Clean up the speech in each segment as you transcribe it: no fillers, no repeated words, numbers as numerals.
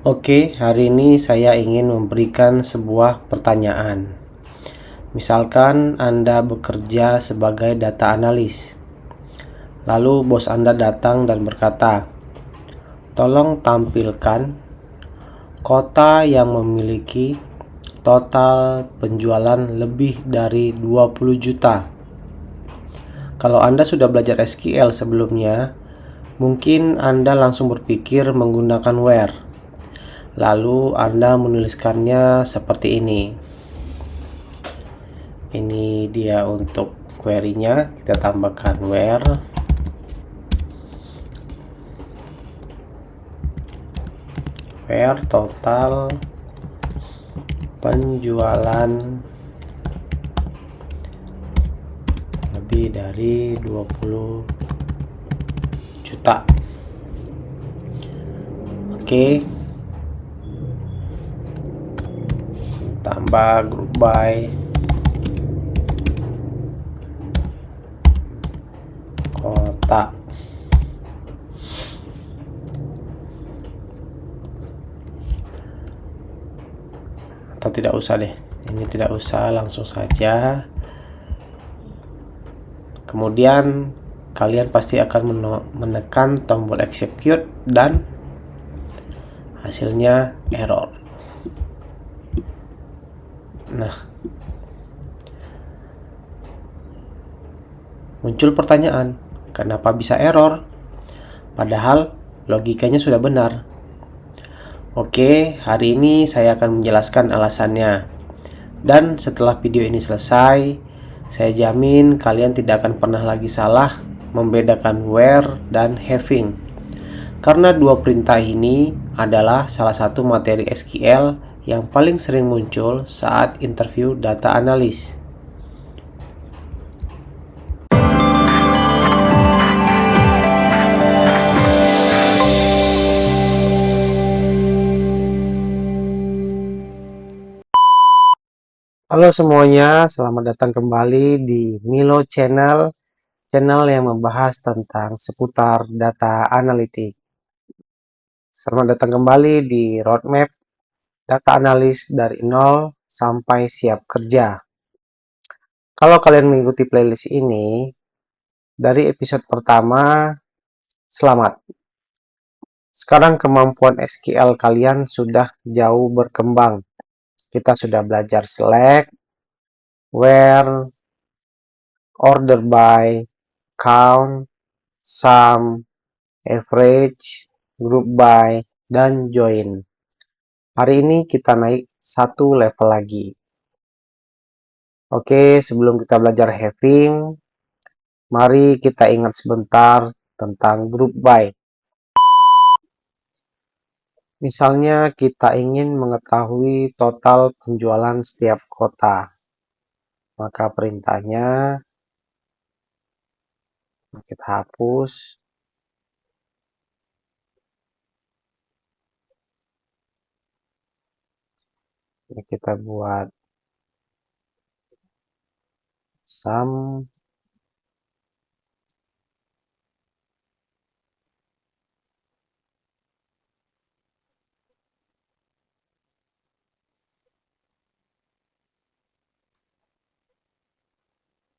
Oke, hari ini saya ingin memberikan sebuah pertanyaan. Misalkan Anda bekerja sebagai data analis. Lalu bos Anda datang dan berkata, "Tolong tampilkan kota yang memiliki total penjualan lebih dari 20 juta." Kalau Anda sudah belajar SQL sebelumnya, mungkin Anda langsung berpikir menggunakan where. Lalu Anda menuliskannya seperti ini. Ini dia untuk query-nya. Kita tambahkan where total penjualan lebih dari 20 juta. Oke. Tambah group by kota. Atau tidak usah deh. Ini tidak usah, langsung saja. Kemudian kalian pasti akan menekan tombol execute dan hasilnya error. Nah, muncul pertanyaan, kenapa bisa error? Padahal logikanya sudah benar. Oke, hari ini saya akan menjelaskan alasannya. Dan setelah video ini selesai, saya jamin kalian tidak akan pernah lagi salah membedakan where dan having. Karena dua perintah ini adalah salah satu materi SQL yang paling sering muncul saat interview data analis. Halo semuanya, selamat datang kembali di Milo Channel, channel yang membahas tentang seputar data analitik. Selamat datang kembali di roadmap data analis dari nol sampai siap kerja. Kalau kalian mengikuti playlist ini, dari episode pertama, selamat. Sekarang kemampuan SQL kalian sudah jauh berkembang. Kita sudah belajar select, where, order by, count, sum, average, group by, dan join. Hari ini kita naik satu level lagi. Oke, sebelum kita belajar having, mari kita ingat sebentar tentang group by. Misalnya kita ingin mengetahui total penjualan setiap kota. Maka perintahnya kita hapus. Ini kita buat sum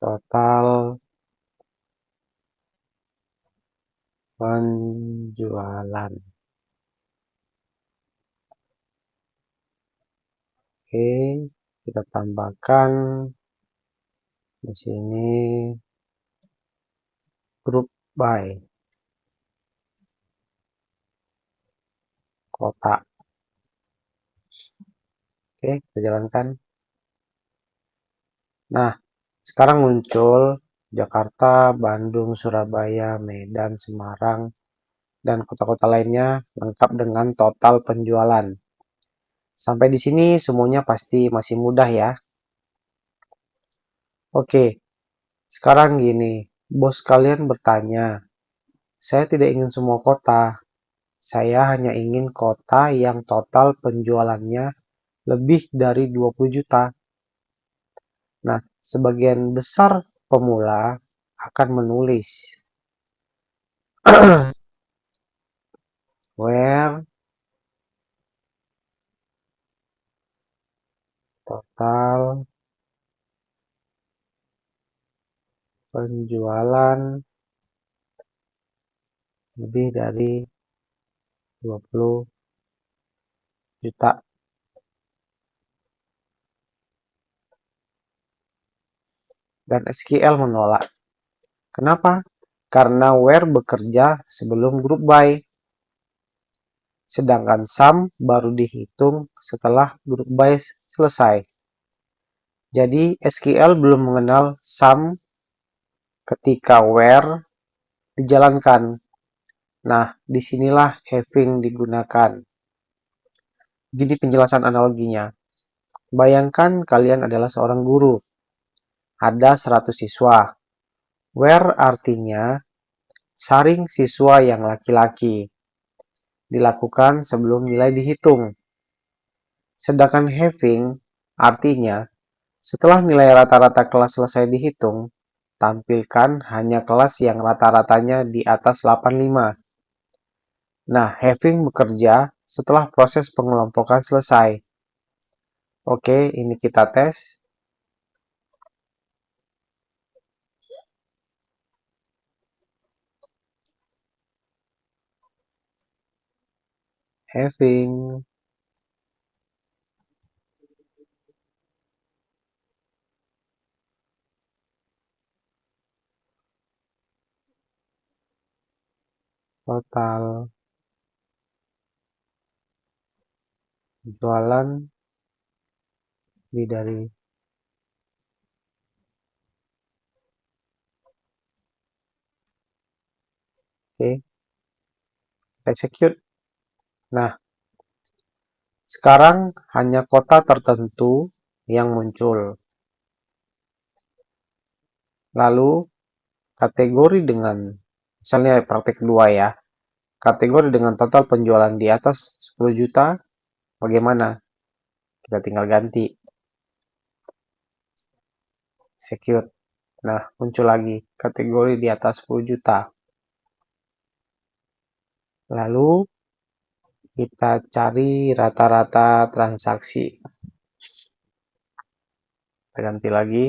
total penjualan. Oke, kita tambahkan di sini group by kota. Oke, kita jalankan. Nah, sekarang muncul Jakarta, Bandung, Surabaya, Medan, Semarang, dan kota-kota lainnya lengkap dengan total penjualan. Sampai di sini semuanya pasti masih mudah ya. Oke, sekarang gini, bos kalian bertanya, saya tidak ingin semua kota, saya hanya ingin kota yang total penjualannya lebih dari 20 juta. Nah, sebagian besar pemula akan menulis where total penjualan lebih dari 20 juta. Dan SQL menolak. Kenapa? Karena where bekerja sebelum group by. Sedangkan sum baru dihitung setelah group by selesai. Jadi SQL belum mengenal sum ketika where dijalankan. Nah, disinilah having digunakan. Gini penjelasan analoginya. Bayangkan kalian adalah seorang guru. Ada 100 siswa. Where artinya saring siswa yang laki-laki. Dilakukan sebelum nilai dihitung. Sedangkan having artinya setelah nilai rata-rata kelas selesai dihitung, tampilkan hanya kelas yang rata-ratanya di atas 85. Nah, having bekerja setelah proses pengelompokan selesai. Oke, ini kita tes. Having total jualan lebih dari oke, execute. Nah, sekarang hanya kota tertentu yang muncul. Lalu kategori dengan misalnya praktik kedua ya. Kategori dengan total penjualan di atas 10 juta bagaimana? Kita tinggal ganti. Secure. Nah, muncul lagi kategori di atas 10 juta. Lalu kita cari rata-rata transaksi. Kita ganti lagi.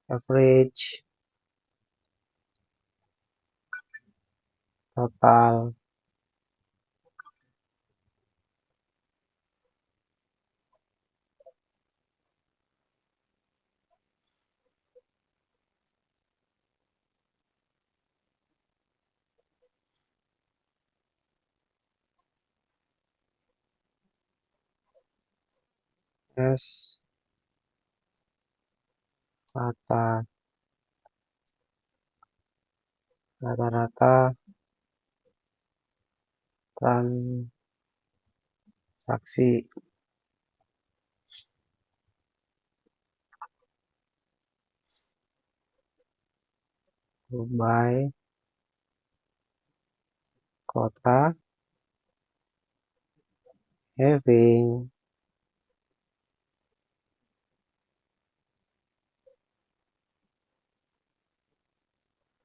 Average total S rata-rata transaksi by kota having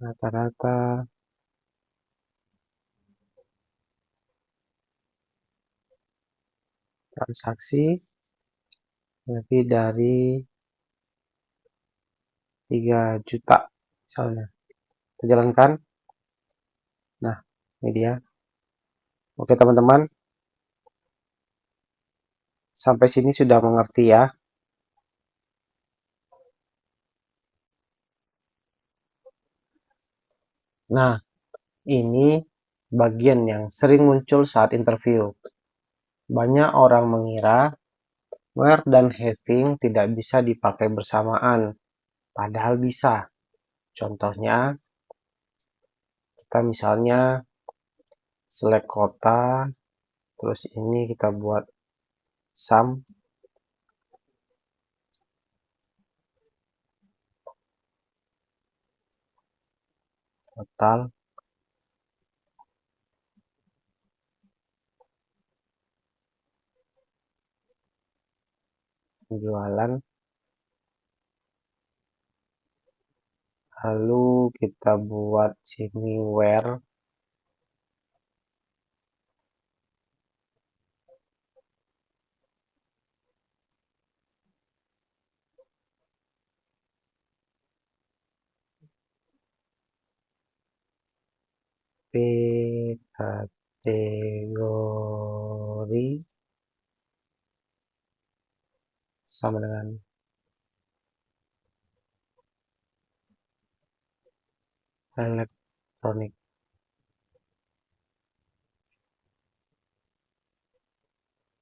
rata-rata transaksi lebih dari 3 juta misalnya. Kita jalankan. Nah, ini dia. Oke teman-teman, sampai sini sudah mengerti ya. Nah, ini bagian yang sering muncul saat interview. Banyak orang mengira where dan having tidak bisa dipakai bersamaan, padahal bisa. Contohnya, kita misalnya select kota, terus ini kita buat sum total penjualan. Lalu kita buat sini where. P kategori sama dengan elektronik.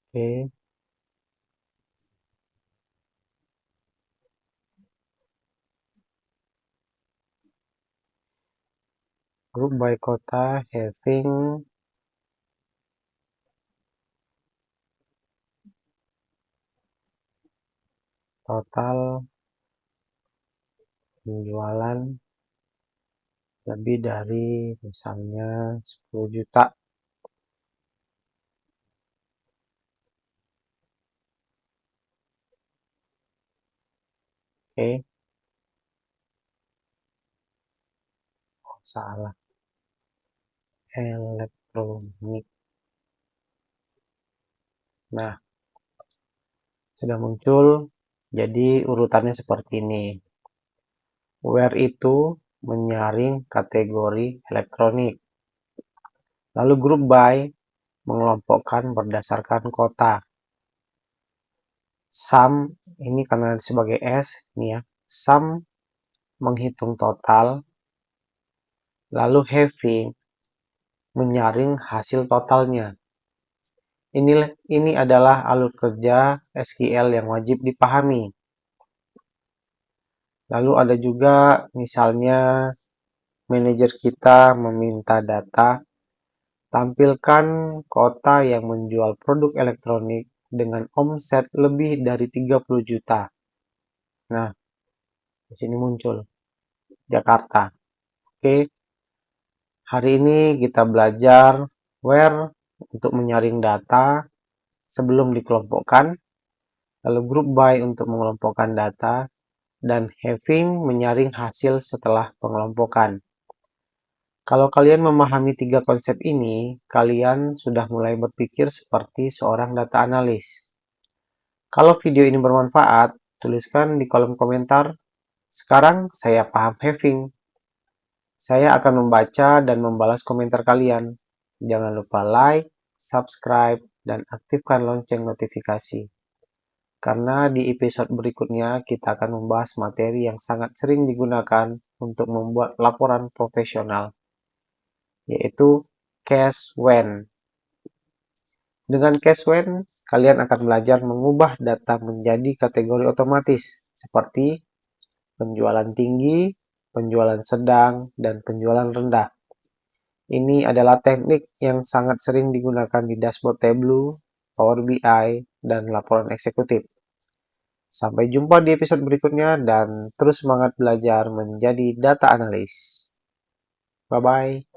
Oke. Group by kota having total penjualan lebih dari misalnya 10 juta. Oke. Oh, salah. Elektronik. Nah, sudah muncul. Jadi urutannya seperti ini. Where itu menyaring kategori elektronik. Lalu group by mengelompokkan berdasarkan kota. Sum ini karena sebagai S, ini ya. Sum menghitung total. Lalu having menyaring hasil totalnya. Ini adalah alur kerja SQL yang wajib dipahami. Lalu ada juga misalnya manajer kita meminta data, tampilkan kota yang menjual produk elektronik dengan omset lebih dari 30 juta. Nah, di sini muncul Jakarta. Oke. Hari ini kita belajar where untuk menyaring data sebelum dikelompokkan, lalu group by untuk mengelompokkan data, dan having menyaring hasil setelah pengelompokan. Kalau kalian memahami 3 konsep ini, kalian sudah mulai berpikir seperti seorang data analis. Kalau video ini bermanfaat, tuliskan di kolom komentar, "Sekarang saya paham having." Saya akan membaca dan membalas komentar kalian. Jangan lupa like, subscribe, dan aktifkan lonceng notifikasi. Karena di episode berikutnya kita akan membahas materi yang sangat sering digunakan untuk membuat laporan profesional, yaitu cash when. Dengan cash when, kalian akan belajar mengubah data menjadi kategori otomatis, seperti penjualan tinggi, penjualan sedang, dan penjualan rendah. Ini adalah teknik yang sangat sering digunakan di dashboard Tableau, Power BI, dan laporan eksekutif. Sampai jumpa di episode berikutnya dan terus semangat belajar menjadi data analis. Bye-bye.